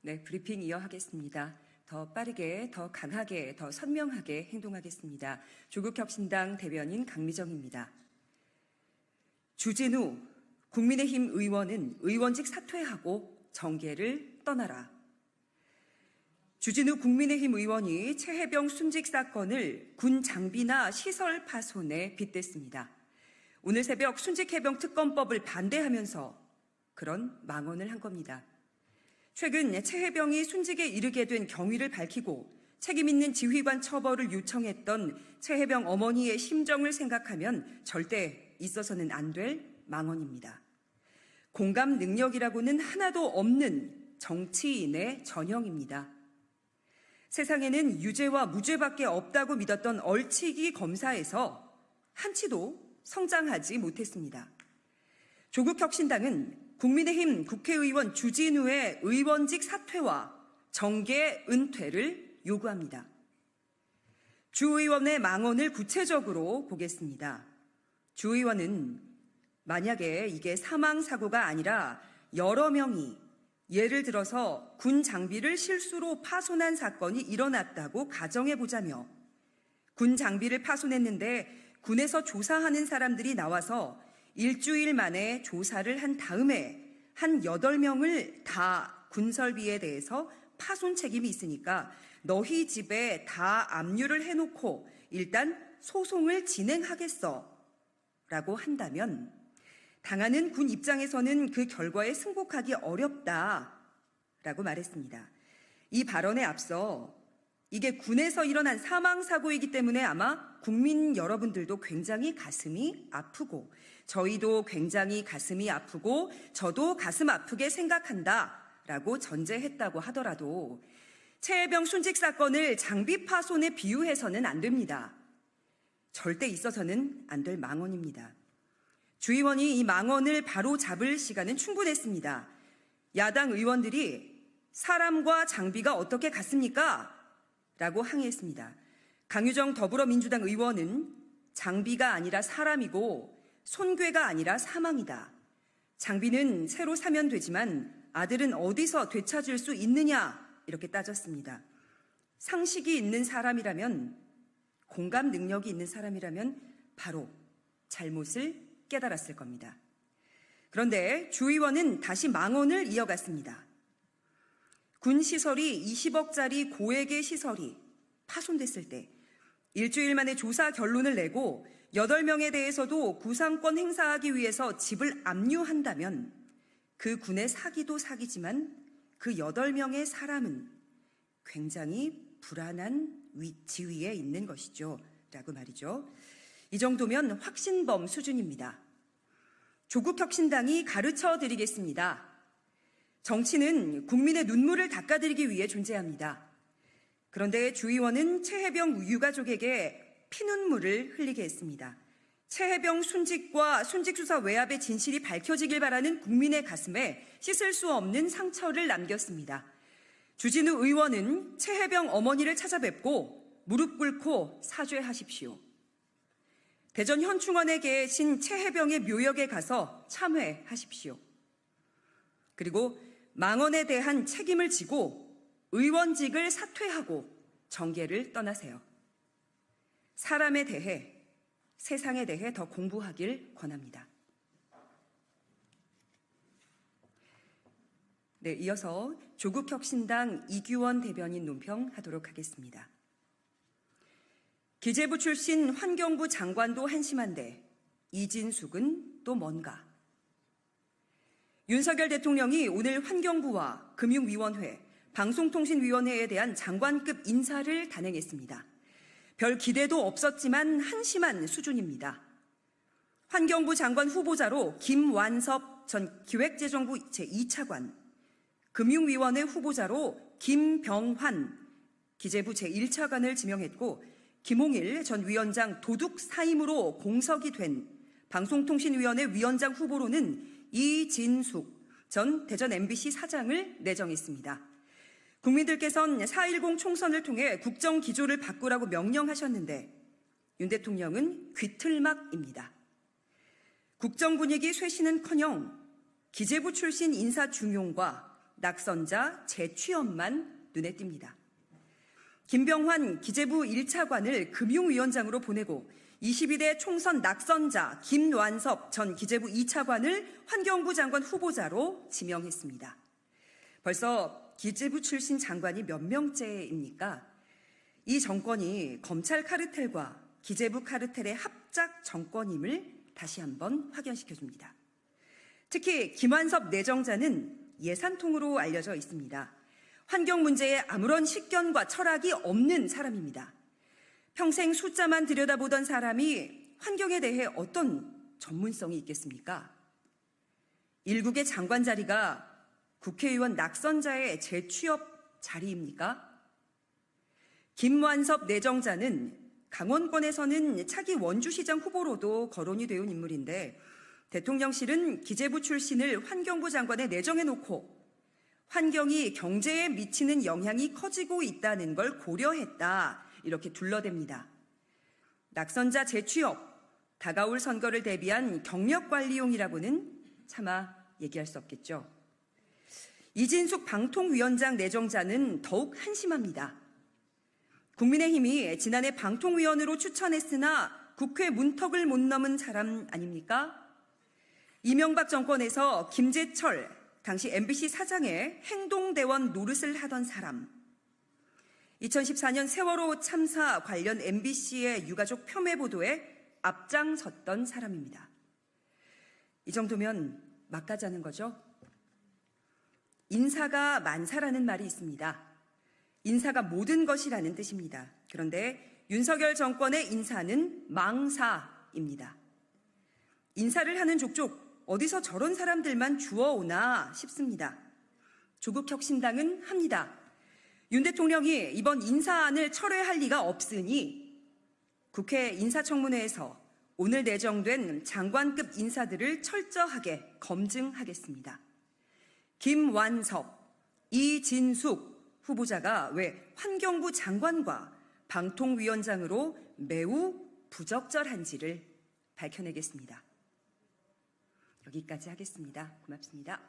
네, 브리핑 이어하겠습니다. 더 빠르게, 더 강하게, 더 선명하게 행동하겠습니다. 조국혁신당 대변인 강미정입니다. 주진우 국민의힘 의원은 의원직 사퇴하고 정계를 떠나라. 주진우 국민의힘 의원이 최혜병 순직 사건을 군 장비나 시설 파손에 빗댔습니다. 오늘 새벽 순직해병 특검법을 반대하면서 그런 망언을 한 겁니다. 최근 최혜병이 순직에 이르게 된 경위를 밝히고 책임 있는 지휘관 처벌을 요청했던 최혜병 어머니의 심정을 생각하면 절대 있어서는 안 될 망언입니다. 공감 능력이라고는 하나도 없는 정치인의 전형입니다. 세상에는 유죄와 무죄밖에 없다고 믿었던 얼치기 검사에서 한치도 성장하지 못했습니다. 조국혁신당은 국민의힘 국회의원 주진우의 의원직 사퇴와 정계 은퇴를 요구합니다. 주 의원의 망언을 구체적으로 보겠습니다. 주 의원은 만약에 이게 사망사고가 아니라 여러 명이 예를 들어서 군 장비를 실수로 파손한 사건이 일어났다고 가정해보자며 군 장비를 파손했는데 군에서 조사하는 사람들이 나와서 일주일 만에 조사를 한 다음에 한 8명을 다 군설비에 대해서 파손 책임이 있으니까 너희 집에 다 압류를 해놓고 일단 소송을 진행하겠어 라고 한다면 당하는 군 입장에서는 그 결과에 승복하기 어렵다라고 말했습니다. 이 발언에 앞서 이게 군에서 일어난 사망사고이기 때문에 아마 국민 여러분들도 굉장히 가슴이 아프고 저희도 굉장히 가슴이 아프고 저도 가슴 아프게 생각한다라고 전제했다고 하더라도 최혜병 순직 사건을 장비 파손에 비유해서는 안 됩니다. 절대 있어서는 안 될 망언입니다. 주 의원이 이 망언을 바로 잡을 시간은 충분했습니다. 야당 의원들이 사람과 장비가 어떻게 같습니까? 라고 항의했습니다. 강유정 더불어민주당 의원은 장비가 아니라 사람이고 손괴가 아니라 사망이다. 장비는 새로 사면 되지만 아들은 어디서 되찾을 수 있느냐 이렇게 따졌습니다. 상식이 있는 사람이라면 공감 능력이 있는 사람이라면 바로 잘못을 깨달았을 겁니다. 그런데 주 의원은 다시 망언을 이어갔습니다. 군 시설이 20억짜리 고액의 시설이 파손됐을 때 일주일 만에 조사 결론을 내고 8명에 대해서도 구상권 행사하기 위해서 집을 압류한다면 그 군의 사기도 사기지만 그 8명의 사람은 굉장히 불안한 지위에 있는 것이죠. 라고 말이죠. 이 정도면 확신범 수준입니다. 조국혁신당이 가르쳐 드리겠습니다. 정치는 국민의 눈물을 닦아드리기 위해 존재합니다. 그런데 주 의원은 최혜병 유가족에게 피눈물을 흘리게 했습니다. 최혜병 순직과 순직수사 외압의 진실이 밝혀지길 바라는 국민의 가슴에 씻을 수 없는 상처를 남겼습니다. 주진우 의원은 최혜병 어머니를 찾아뵙고 무릎 꿇고 사죄하십시오. 대전 현충원에 계신 최혜병의 묘역에 가서 참회하십시오. 그리고 망언에 대한 책임을 지고 의원직을 사퇴하고 정계를 떠나세요. 사람에 대해, 세상에 대해 더 공부하길 권합니다. 네, 이어서 조국혁신당 이규원 대변인 논평하도록 하겠습니다. 기재부 출신 환경부 장관도 한심한데 이진숙은 또 뭔가? 윤석열 대통령이 오늘 환경부와 금융위원회, 방송통신위원회에 대한 장관급 인사를 단행했습니다. 별 기대도 없었지만 한심한 수준입니다. 환경부 장관 후보자로 김완섭 전 기획재정부 제2차관, 금융위원회 후보자로 김병환 기재부 제1차관을 지명했고 김홍일 전 위원장 도둑 사임으로 공석이 된 방송통신위원회 위원장 후보로는 이진숙 전 대전 MBC 사장을 내정했습니다. 국민들께선 4.10 총선을 통해 국정 기조를 바꾸라고 명령하셨는데 윤 대통령은 귀틀막입니다. 국정 분위기 쇄신은커녕 기재부 출신 인사 중용과 낙선자 재취업만 눈에 띕니다. 김병환 기재부 1차관을 금융위원장으로 보내고 22대 총선 낙선자 김완섭 전 기재부 2차관을 환경부 장관 후보자로 지명했습니다. 벌써 기재부 출신 장관이 몇 명째입니까? 이 정권이 검찰 카르텔과 기재부 카르텔의 합작 정권임을 다시 한번 확연시켜줍니다. 특히 김완섭 내정자는 예산통으로 알려져 있습니다. 환경 문제에 아무런 식견과 철학이 없는 사람입니다. 평생 숫자만 들여다보던 사람이 환경에 대해 어떤 전문성이 있겠습니까? 일국의 장관 자리가 국회의원 낙선자의 재취업 자리입니까? 김완섭 내정자는 강원권에서는 차기 원주시장 후보로도 거론이 되어 온 인물인데 대통령실은 기재부 출신을 환경부 장관에 내정해놓고 환경이 경제에 미치는 영향이 커지고 있다는 걸 고려했다. 이렇게 둘러댑니다. 낙선자 재취업, 다가올 선거를 대비한 경력관리용이라고는 차마 얘기할 수 없겠죠. 이진숙 방통위원장 내정자는 더욱 한심합니다. 국민의힘이 지난해 방통위원으로 추천했으나 국회 문턱을 못 넘은 사람 아닙니까? 이명박 정권에서 김재철 당시 MBC 사장의 행동대원 노릇을 하던 사람, 2014년 세월호 참사 관련 MBC의 유가족 폄훼 보도에 앞장섰던 사람입니다. 이 정도면 막가자는 거죠? 인사가 만사라는 말이 있습니다. 인사가 모든 것이라는 뜻입니다. 그런데 윤석열 정권의 인사는 망사입니다. 인사를 하는 족족 어디서 저런 사람들만 주워오나 싶습니다. 조국혁신당은 합니다. 윤 대통령이 이번 인사안을 철회할 리가 없으니 국회 인사청문회에서 오늘 내정된 장관급 인사들을 철저하게 검증하겠습니다. 김완섭, 이진숙 후보자가 왜 환경부 장관과 방통위원장으로 매우 부적절한지를 밝혀내겠습니다. 여기까지 하겠습니다. 고맙습니다.